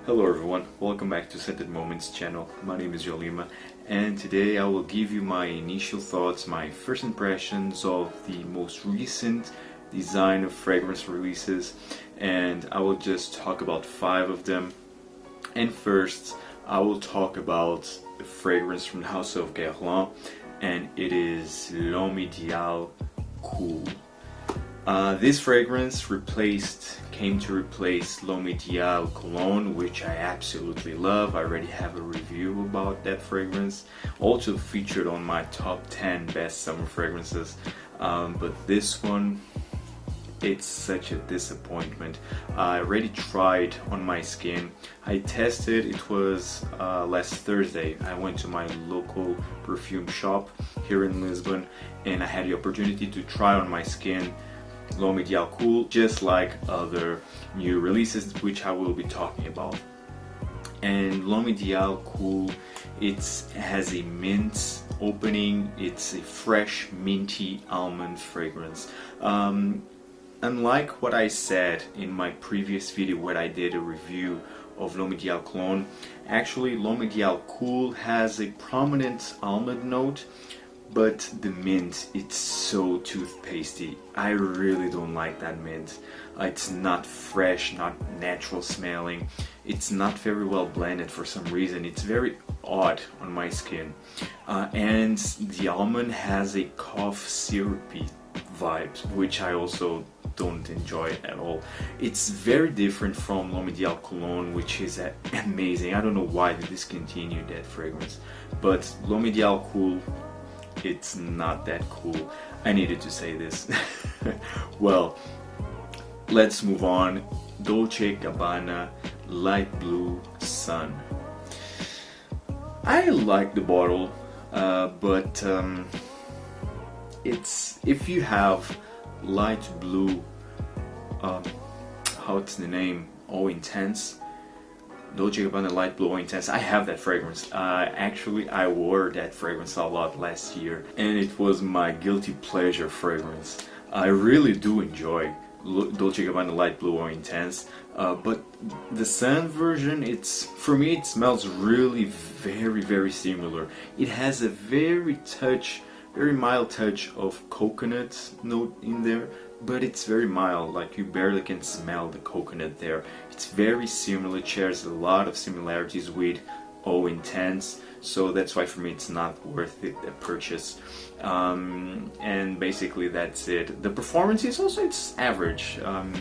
Hello everyone, welcome back to Scented Moments channel. My name is Jolima and today I will give you my initial thoughts, my first impressions of the most recent design of fragrance releases, and I will just talk about 5 of them. And first I will talk about the fragrance from the house of Guerlain, and it is L'Homme Cool. This fragrance came to replace L'Homme Cologne, which I absolutely love. I already have a review about that fragrance, also featured on my top 10 best summer fragrances. But this one, it's such a disappointment. I already tried on my skin. I tested, it was last Thursday. I went to my local perfume shop here in Lisbon and I had the opportunity to try on my skin L'Homme Cool, just like other new releases which I will be talking about. And L'Homme Cool, it has a mint opening, it's a fresh minty almond fragrance. Unlike what I said in my previous video where I did a review of L'Homme Cologne, actually L'Homme Cool has a prominent almond note, but the mint, it's so toothpastey. I really don't like that mint. It's not fresh, not natural smelling. It's not very well blended for some reason. It's very odd on my skin. And the almond has a cough syrupy vibe, which I also don't enjoy at all. It's very different from L'Homme Cologne, which is amazing. I don't know why they discontinued that fragrance, but L'Homme Cool, it's not that cool. I needed to say this. Well, let's move on. Dolce Gabbana Light Blue Sun. I like the bottle, but it's, if you have light blue, how's the name? Oh, Intense. Dolce Gabbana Light Blue Intense. I have that fragrance. Actually, I wore that fragrance a lot last year, and it was my guilty pleasure fragrance. I really do enjoy Dolce Gabbana Light Blue or Intense, but the Sun version, for me, it smells really very similar. It has a very mild touch of coconut note in there, but it's very mild, like you barely can smell the coconut there. It's very similar, it shares a lot of similarities with Oh Intense, so that's why for me it's not worth it, a purchase. And basically that's it. The performance is also, it's average,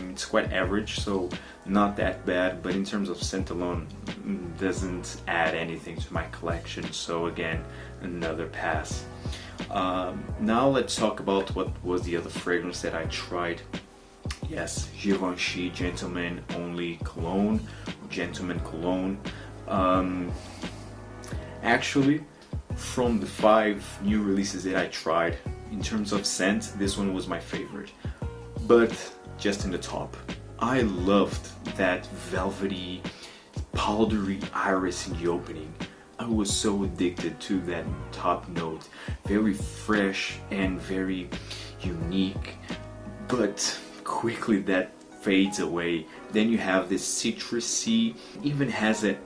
it's quite average, so not that bad, but in terms of scent alone, doesn't add anything to my collection, so again, another pass. Now let's talk about what was the other fragrance that I tried. Yes, Givenchy Gentleman Only Cologne, Gentleman Cologne. Actually, from the 5 new releases that I tried, in terms of scent, this one was my favorite, but just in the top. I loved that velvety, powdery iris in the opening. I was so addicted to that top note. Very fresh and very unique, but quickly that fades away. Then you have this citrusy, even has an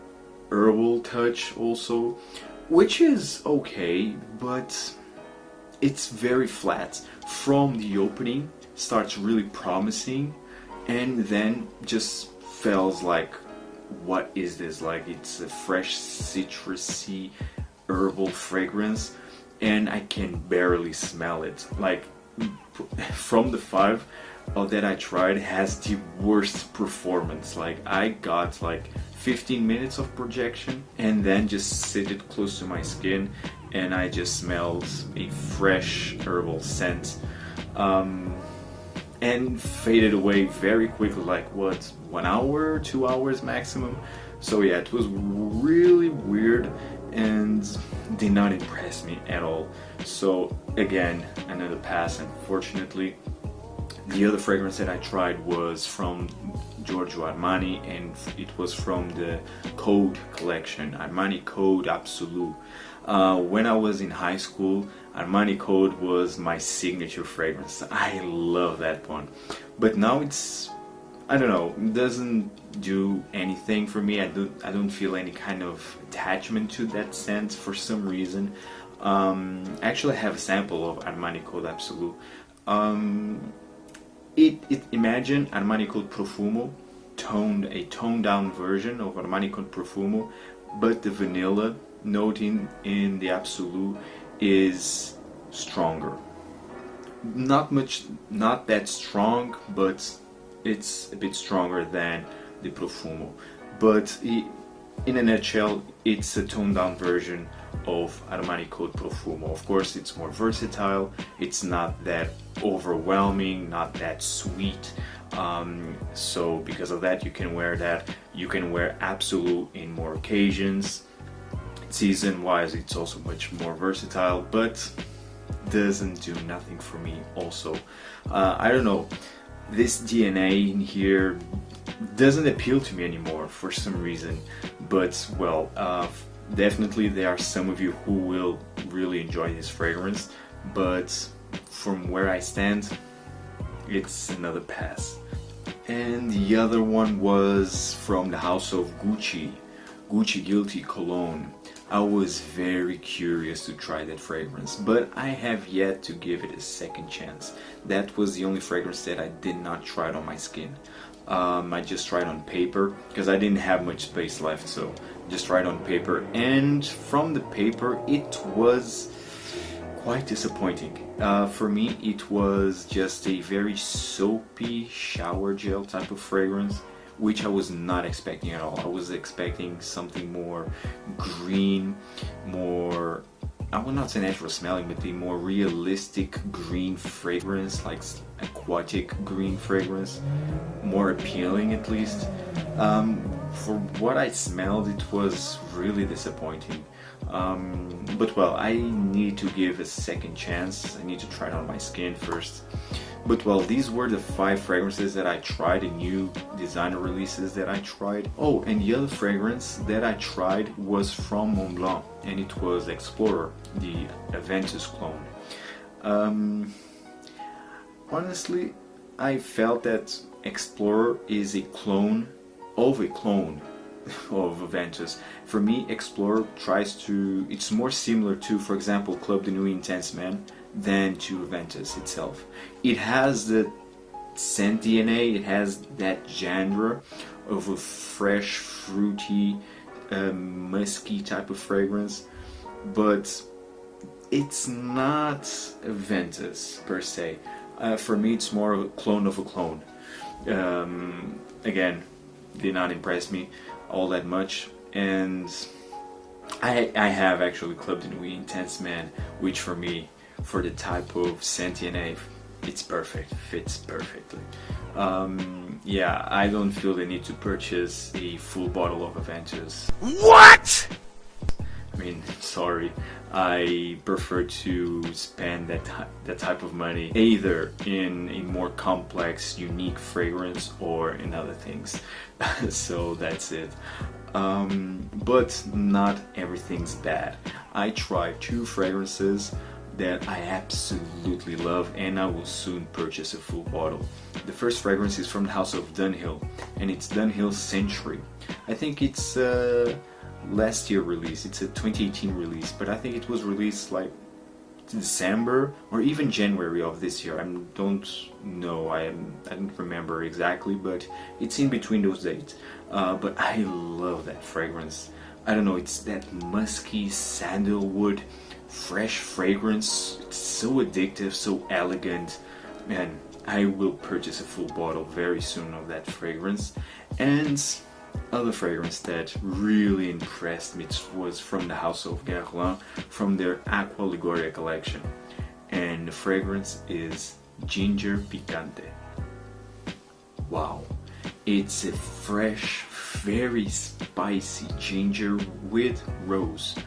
herbal touch also, which is okay, but it's very flat. From the opening, starts really promising, and then just feels like, what is this? Like, it's a fresh citrusy herbal fragrance and I can barely smell it. Like, from the 5 that I tried, has the worst performance. Like, I got like 15 minutes of projection and then just sit it close to my skin and I just smelled a fresh herbal scent, and faded away very quickly, like what, 1 hour, 2 hours maximum. So yeah, it was really weird and did not impress me at all. So again, another pass, unfortunately. The other fragrance that I tried was from Giorgio Armani, and it was from the Code collection, Armani Code Absolu. When I was in high school, Armani Code was my signature fragrance. I love that one. But now it's I don't know, doesn't do anything for me. I don't feel any kind of attachment to that scent for some reason. Actually, I have a sample of Armani Code Absolu. Imagine Armani Code Profumo, a toned down version of Armani Code Profumo, but the vanilla note in the Absolu is stronger. Not that strong, but it's a bit stronger than the Profumo. But in a nutshell, it's a toned down version of Armani Code Profumo. Of course, it's more versatile, it's not that overwhelming, not that sweet. So because of that, you can wear Absolu in more occasions. Season wise, it's also much more versatile, but doesn't do nothing for me also. I don't know, this DNA in here doesn't appeal to me anymore for some reason, but well, definitely there are some of you who will really enjoy this fragrance, but from where I stand, it's another pass. And the other one was from the house of Gucci Guilty Cologne. I was very curious to try that fragrance, but I have yet to give it a second chance. That was the only fragrance that I did not try it on my skin. I just tried on paper because I didn't have much space left, so just tried on paper, and from the paper it was quite disappointing. For me, it was just a very soapy shower gel type of fragrance, which I was not expecting at all. I was expecting something more green, more, I would not say natural smelling, but a more realistic green fragrance, like aquatic green fragrance, more appealing at least. For what I smelled, it was really disappointing. But well, I need to give a second chance. I need to try it on my skin first. But well, these were the 5 fragrances that I tried, the new designer releases that I tried. Oh, and the other fragrance that I tried was from Montblanc, and it was Explorer, the Aventus clone. Honestly, I felt that Explorer is a clone of Aventus. For me, Explorer it's more similar to, for example, Club de Nuit Intense Man than to Aventus itself. It has the scent DNA, it has that genre of a fresh, fruity, musky type of fragrance, but it's not Aventus per se. For me, it's more of a clone of a clone. Again, did not impress me all that much, and I have actually Club de Nuit Intense Man, which for me, for the type of scent DNA, it's perfect, fits perfectly. Yeah, I don't feel the need to purchase a full bottle of Aventus. What? I mean, sorry, I prefer to spend that type of money either in a more complex, unique fragrance or in other things. So that's it. But not everything's bad. I tried 2 fragrances that I absolutely love, and I will soon purchase a full bottle. The first fragrance is from the house of Dunhill, and it's Dunhill Century. I think it's last year release, it's a 2018 release, but I think it was released like December or even January of this year. I don't know, I don't remember exactly, but it's in between those dates. But I love that fragrance. I don't know, it's that musky sandalwood fresh fragrance. It's so addictive, so elegant. Man, I will purchase a full bottle very soon of that fragrance. And other fragrance that really impressed me was from the house of Guerlain, from their Aqua Allegoria collection, and the fragrance is Ginger Piccante. Wow, it's a fresh, very spicy ginger with rose.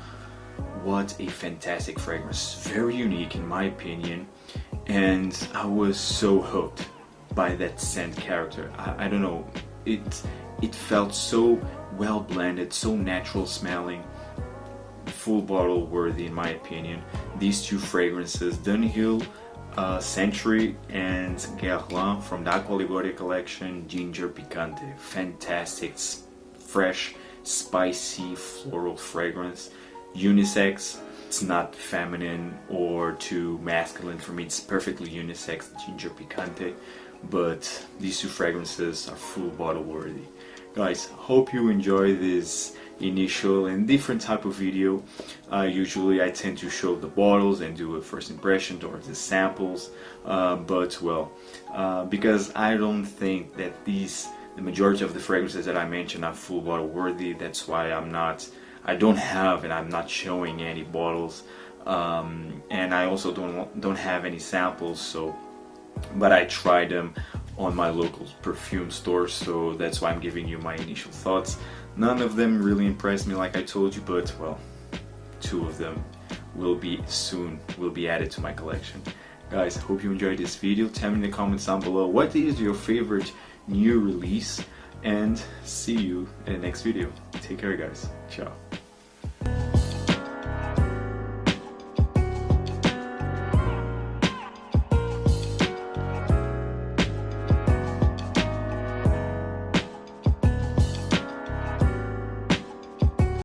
What a fantastic fragrance, very unique in my opinion, and I was so hooked by that scent character. I don't know, it felt so well blended, so natural smelling, full bottle worthy in my opinion. These 2 fragrances, Dunhill Century and Guerlain from the Aqua Allegoria collection, Ginger Piccante. Fantastic, fresh, spicy, floral fragrance. Unisex. It's not feminine or too masculine for me. It's perfectly unisex, Ginger Piccante. But these two fragrances are full bottle worthy. Guys, hope you enjoy this initial and different type of video. Usually I tend to show the bottles and do a first impression towards the samples, but well, because I don't think that the majority of the fragrances that I mentioned are full bottle worthy, that's why I don't have and I'm not showing any bottles, and I also don't have any samples, so but I tried them on my local perfume store, so that's why I'm giving you my initial thoughts. None of them really impressed me, like I told you, but well, two of them will be added to my collection. Guys, hope you enjoyed this video. Tell me in the comments down below what is your favorite new release, and see you in the next video. Take care, guys. Ciao.